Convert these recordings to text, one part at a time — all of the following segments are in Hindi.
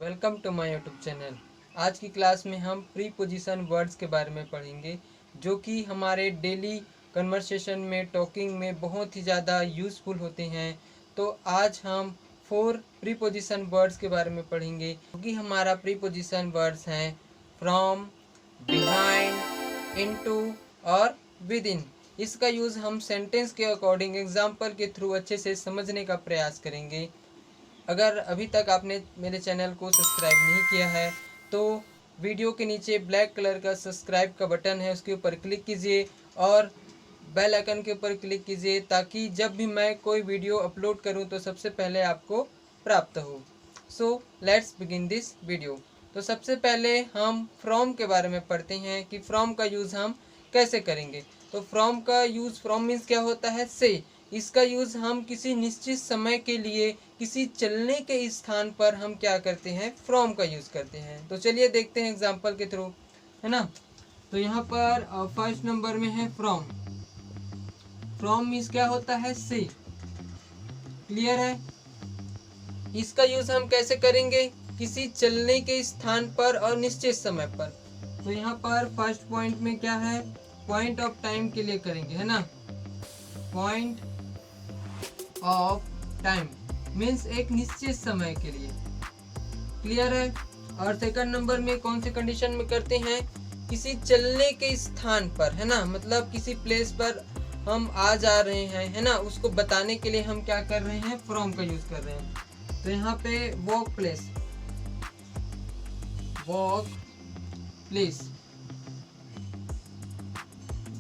Welcome to my YouTube channel. आज की क्लास में हम प्रीपोजिशन वर्ड्स के बारे में पढ़ेंगे जो कि हमारे डेली कन्वर्सेशन में टॉकिंग में बहुत ही ज़्यादा यूज़फुल होते हैं। तो आज हम 4 प्रीपोजिशन वर्ड्स के बारे में पढ़ेंगे क्योंकि हमारा प्रीपोजिशन वर्ड्स हैं फ्रॉम, बिहाइंड, इनटू और विद इन। इसका यूज़ हम सेंटेंस के अकॉर्डिंग एग्जाम्पल के थ्रू अच्छे से समझने का प्रयास करेंगे। अगर अभी तक आपने मेरे चैनल को सब्सक्राइब नहीं किया है तो वीडियो के नीचे ब्लैक कलर का सब्सक्राइब का बटन है, उसके ऊपर क्लिक कीजिए और बेल आइकन के ऊपर क्लिक कीजिए ताकि जब भी मैं कोई वीडियो अपलोड करूं तो सबसे पहले आपको प्राप्त हो। So let's begin this video. तो सबसे पहले हम फ्रॉम के बारे में पढ़ते हैं कि फ्रॉम का यूज़ हम कैसे करेंगे। तो फ्रॉम का यूज़, फ्रॉम मीन्स क्या होता है, से। इसका यूज़ हम किसी निश्चित समय के लिए किसी चलने के स्थान पर हम क्या करते हैं, फ्रॉम का यूज़ करते हैं। तो चलिए देखते हैं एग्जाम्पल के थ्रू, है ना। तो यहाँ पर फर्स्ट नंबर में है फ्रॉम। फ्रॉम मीन्स क्या होता है, से। क्लियर है। इसका यूज़ हम कैसे करेंगे, किसी चलने के स्थान पर और निश्चित समय पर। तो यहाँ पर फर्स्ट पॉइंट में क्या है, पॉइंट ऑफ टाइम के लिए करेंगे, है ना। पॉइंट ऑफ टाइम मीन्स एक निश्चित समय के लिए। क्लियर है। और सेकंड नंबर में कौन से कंडीशन में करते हैं, किसी चलने के स्थान पर, है ना। मतलब किसी प्लेस पर हम आ जा रहे हैं, है ना, उसको बताने के लिए हम क्या कर रहे हैं, फ्रॉम का यूज कर रहे हैं। तो यहाँ पे walk place, walk place.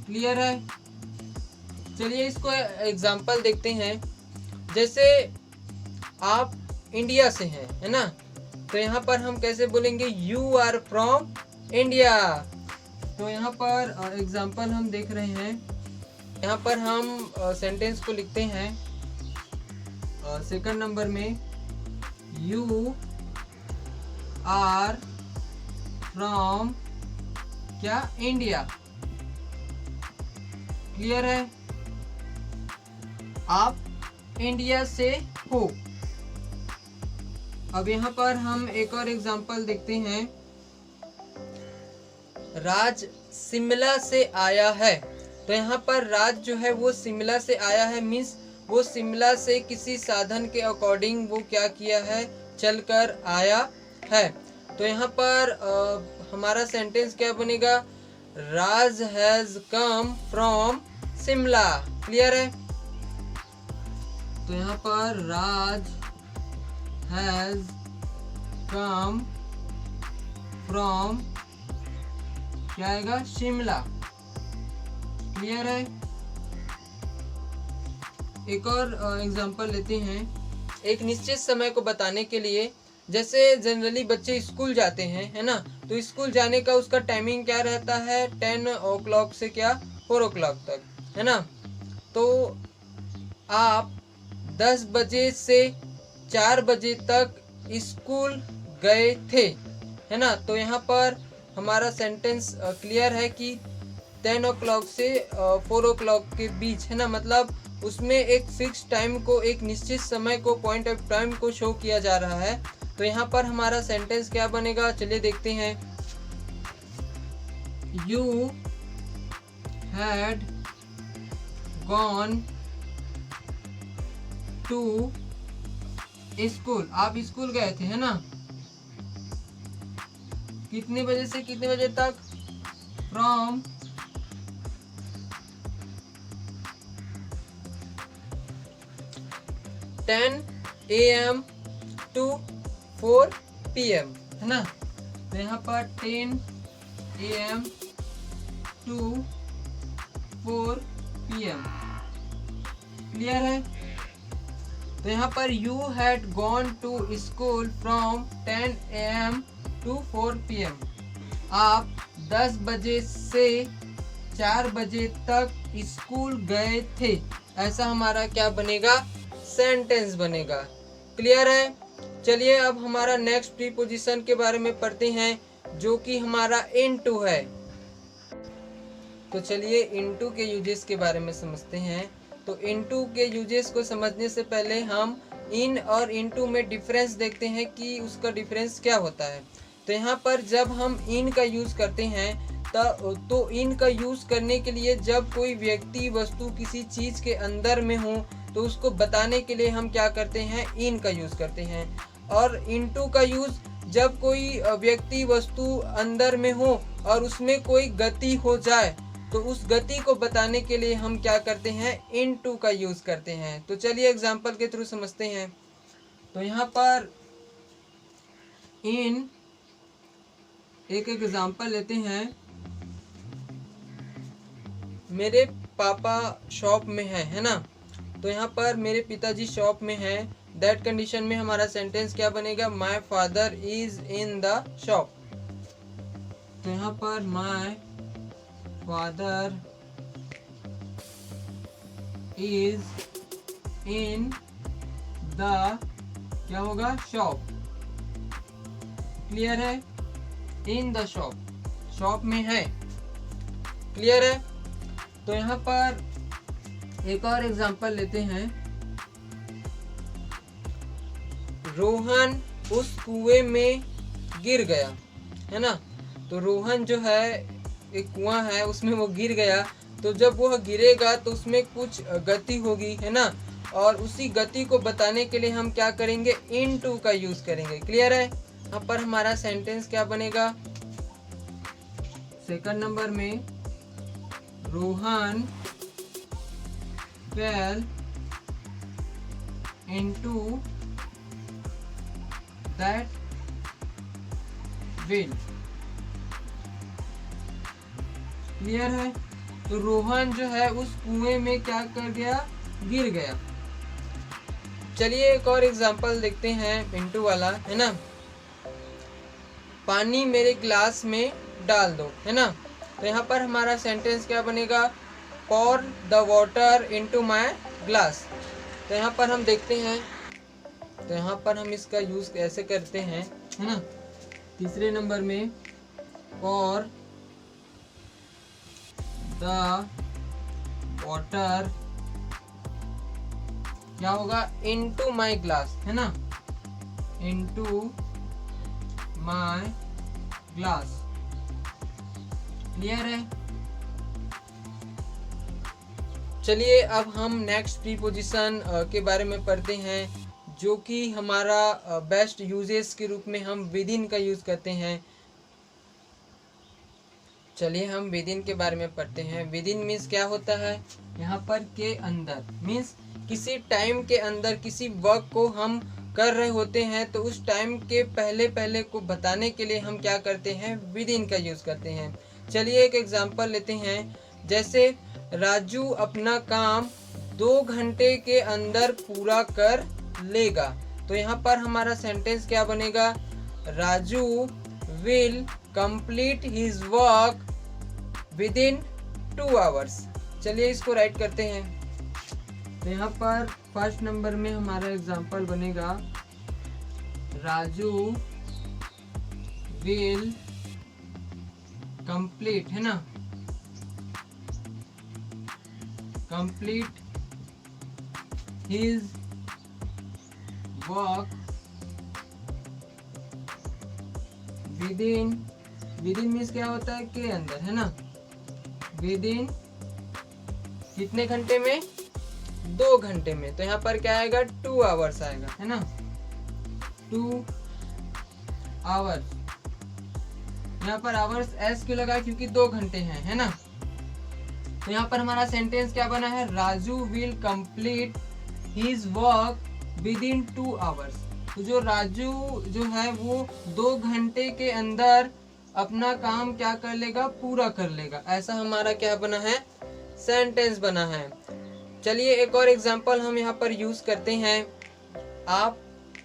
Clear है। चलिए इसको एग्जाम्पल देखते हैं। जैसे आप इंडिया से हैं, है ना, तो यहाँ पर हम कैसे बोलेंगे, यू आर फ्रॉम इंडिया। तो यहाँ पर एग्जाम्पल हम देख रहे हैं। यहाँ पर हम सेंटेंस को लिखते हैं सेकंड नंबर में, यू आर फ्रॉम क्या, इंडिया। क्लियर है। आप इंडिया से हो। अब यहाँ पर हम एक और एग्जांपल देखते हैं। राज शिमला से आया है। तो यहाँ पर राज जो है वो शिमला से आया है मीन्स वो शिमला से किसी साधन के अकॉर्डिंग वो क्या किया है, चलकर आया है। तो यहाँ पर हमारा सेंटेंस क्या बनेगा, Raj has come from Shimla. Clear है। तो यहाँ पर राज हैज कम फ्रॉम क्या आएगा, शिमला। क्लियर है। एक और एग्जांपल लेते हैं। एक निश्चित समय को बताने के लिए, जैसे जनरली बच्चे स्कूल जाते हैं, है ना, तो स्कूल जाने का उसका टाइमिंग क्या रहता है, 10 o'clock से क्या 4 o'clock तक, है ना। तो आप 10 बजे से 4 बजे तक स्कूल गए थे, है ना। तो यहाँ पर हमारा सेंटेंस क्लियर है कि 10 o'clock से 4 o'clock के बीच, है ना, मतलब उसमें एक फिक्स टाइम को, एक निश्चित समय को, पॉइंट ऑफ टाइम को शो किया जा रहा है। तो यहाँ पर हमारा सेंटेंस क्या बनेगा, चलिए देखते हैं। You had gone to school. आप स्कूल गए थे, है ना, कितने बजे से कितने बजे तक, फ्रॉम 10 AM to 4 PM, है ना। तो यहाँ पर 10 AM to 4 PM। क्लियर है। तो यहाँ पर you had gone to school from 10 AM to 4 PM। आप 10 बजे से 4 बजे तक स्कूल गए थे। ऐसा हमारा क्या बनेगा, सेंटेंस बनेगा। क्लियर है। चलिए अब हमारा नेक्स्ट प्रीपोजिशन के बारे में पढ़ते हैं जो कि हमारा इनटू है। तो चलिए इनटू के यूजेस के बारे में समझते हैं। तो इनटू के यूजेस को समझने से पहले हम इन और इनटू में डिफरेंस देखते हैं कि उसका डिफरेंस क्या होता है। तो यहाँ पर जब हम इन का यूज़ करते हैं तो इन का यूज़ करने के लिए जब कोई व्यक्ति वस्तु किसी चीज़ के अंदर में हो तो उसको बताने के लिए हम क्या करते हैं, इन का यूज़ करते हैं। और इनटू का यूज़ जब कोई व्यक्ति वस्तु अंदर में हो और उसमें कोई गति हो जाए तो उस गति को बताने के लिए हम क्या करते हैं, इनटू का यूज़ करते हैं। तो चलिए एग्जाम्पल के थ्रू समझते हैं। तो यहाँ पर इन एक एग्जाम्पल लेते हैं। मेरे पापा शॉप में है ना। तो यहाँ पर मेरे पिताजी शॉप में हैं। दैट कंडीशन में हमारा सेंटेंस क्या बनेगा, my father is in the shop. तो यहाँ पर my father is in the क्या होगा, शॉप। क्लियर है, इन द शॉप, शॉप में है। क्लियर है। तो यहाँ पर एक और एग्जांपल लेते हैं। रोहन उस कुएं में गिर गया, है ना। तो रोहन जो है, एक कुआं है उसमें वो गिर गया। तो जब वह गिरेगा तो उसमें कुछ गति होगी, है ना। और उसी गति को बताने के लिए हम क्या करेंगे, इनटू का यूज करेंगे। क्लियर है। यहाँ पर हमारा सेंटेंस क्या बनेगा, सेकंड नंबर में Rohan fell into that well। Clear है। तो रोहन जो है उस कुएं में क्या कर गया, गिर गया। चलिए एक और एग्जांपल देखते हैं, इनटू वाला, है ना। पानी मेरे ग्लास में डाल दो, है ना। तो यहाँ पर हमारा सेंटेंस क्या बनेगा, pour the water into my glass। तो यहाँ पर हम देखते हैं, तो यहाँ पर हम इसका यूज कैसे करते हैं, है ना। तीसरे नंबर में pour the water क्या होगा, into my glass, है ना, into my glass। क्लियर है। चलिए अब हम नेक्स्ट प्रीपोजिशन के बारे में पढ़ते हैं, जो कि हमारा बेस्ट यूजेस के रूप में हम विदिन का यूज़ करते हैं। चलिए हम विदिन के बारे में पढ़ते हैं। विदिन मीन्स क्या होता है, यहाँ पर के अंदर मीन्स किसी टाइम के अंदर किसी वर्क को हम कर रहे होते हैं तो उस टाइम के पहले को बताने के लिए हम क्या करते हैं, विदिन का यूज़ करते हैं। चलिए एक एग्जांपल लेते हैं। जैसे राजू अपना काम 2 घंटे के अंदर पूरा कर लेगा। तो यहाँ पर हमारा सेंटेंस क्या बनेगा, Raju will complete his work with in 2 hours. चलिए इसको राइट करते हैं। तो यहाँ पर फर्स्ट नंबर में हमारा एग्जांपल बनेगा, राजू विल कंप्लीट, है ना, complete his work within means क्या होता है, के अंदर, है ना, विदिन कितने घंटे में, 2 घंटे में। तो यहाँ पर क्या आएगा, 2 आवर्स आएगा, है ना, 2 आवर्स। यहाँ पर आवर्स एस क्यों लगा, क्योंकि 2 घंटे हैं, है ना। तो यहाँ पर हमारा सेंटेंस क्या बना है, Raju will complete his work with in 2 hours. तो जो राजू जो है वो 2 घंटे के अंदर अपना काम क्या कर लेगा, पूरा कर लेगा। ऐसा हमारा क्या बना है, सेंटेंस बना है। चलिए एक और एग्जांपल हम यहाँ पर यूज करते हैं। आप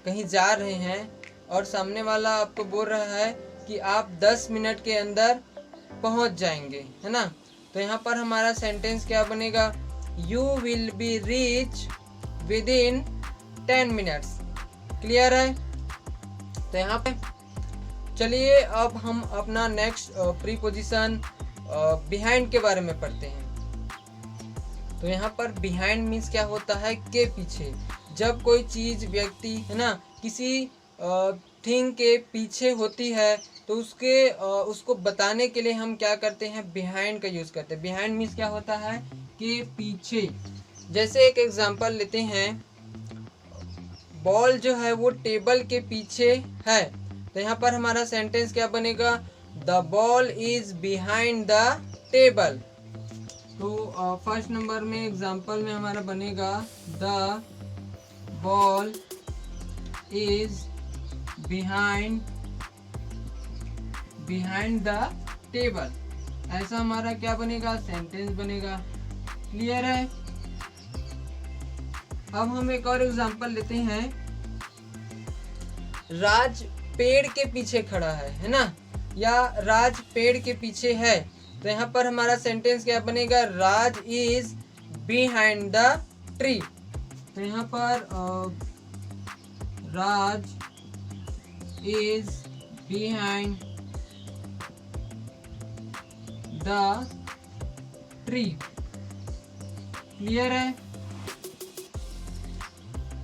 कहीं जा रहे हैं और सामने वाला आपको बोल रहा है कि आप 10 मिनट के अंदर पहुँच जाएंगे, है ना। तो यहाँ पर हमारा सेंटेंस क्या बनेगा, you will be reach with in 10 minutes. Clear है। तो यहाँ पे चलिए अब हम अपना नेक्स्ट प्रीपोजिशन बिहाइंड के बारे में पढ़ते हैं। तो यहाँ पर बिहाइंड मीन्स क्या होता है, के पीछे। जब कोई चीज़ व्यक्ति है ना किसी थिंग के पीछे होती है तो उसको बताने के लिए हम क्या करते हैं, बिहाइंड का यूज़ करते हैं। बिहाइंड मीन्स क्या होता है कि पीछे। जैसे एक एग्जांपल लेते हैं, बॉल जो है वो टेबल के पीछे है, तो यहाँ पर हमारा सेंटेंस क्या बनेगा, the ball is behind the table. तो फर्स्ट नंबर में एग्जांपल में हमारा बनेगा the ball is behind the table. ऐसा हमारा क्या बनेगा, सेंटेंस बनेगा। क्लियर है। अब हम एक और एग्जांपल लेते हैं, राज पेड़ के पीछे खड़ा है ना, या राज पेड़ के पीछे है, तो यहाँ पर हमारा सेंटेंस क्या बनेगा, Raj is behind the tree. तो यहाँ पर Raj is behind the tree. Clear है।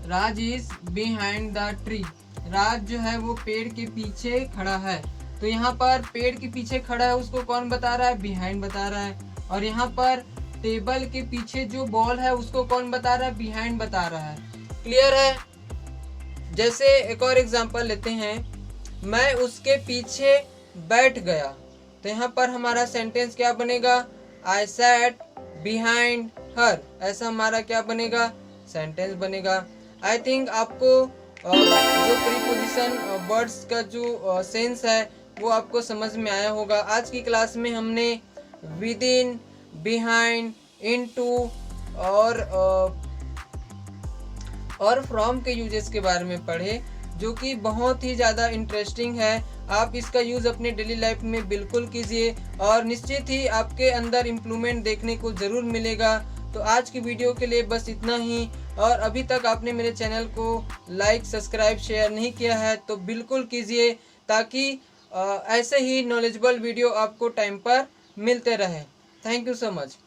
Raj is behind the tree. Raj जो है वो पेड़ के पीछे खड़ा है, तो यहाँ पर पेड़ के पीछे खड़ा है उसको कौन बता रहा है, बिहाइंड बता रहा है। और यहाँ पर टेबल के पीछे जो बॉल है उसको कौन बता रहा है, बिहाइंड बता रहा है। क्लियर है। जैसे एक और एग्जांपल लेते हैं, मैं उसके पीछे बैठ गया, तो यहाँ पर हमारा सेंटेंस क्या बनेगा, आई सैट बिहाइंड हर। ऐसा हमारा क्या बनेगा, सेंटेंस बनेगा। आई थिंक आपको जो प्रीपोजिशन वर्ड्स का जो सेंस है वो आपको समझ में आया होगा। आज की क्लास में हमने विद इन, बिहाइंड, इनटू और फ्रॉम के यूजेस के बारे में पढ़े, जो कि बहुत ही ज़्यादा इंटरेस्टिंग है। आप इसका यूज़ अपने डेली लाइफ में बिल्कुल कीजिए और निश्चित ही आपके अंदर इम्प्रूवमेंट देखने को ज़रूर मिलेगा। तो आज की वीडियो के लिए बस इतना ही, और अभी तक आपने मेरे चैनल को लाइक, सब्सक्राइब, शेयर नहीं किया है तो बिल्कुल कीजिए, ताकि ऐसे ही नॉलेजेबल वीडियो आपको टाइम पर मिलते रहे। Thank you so much.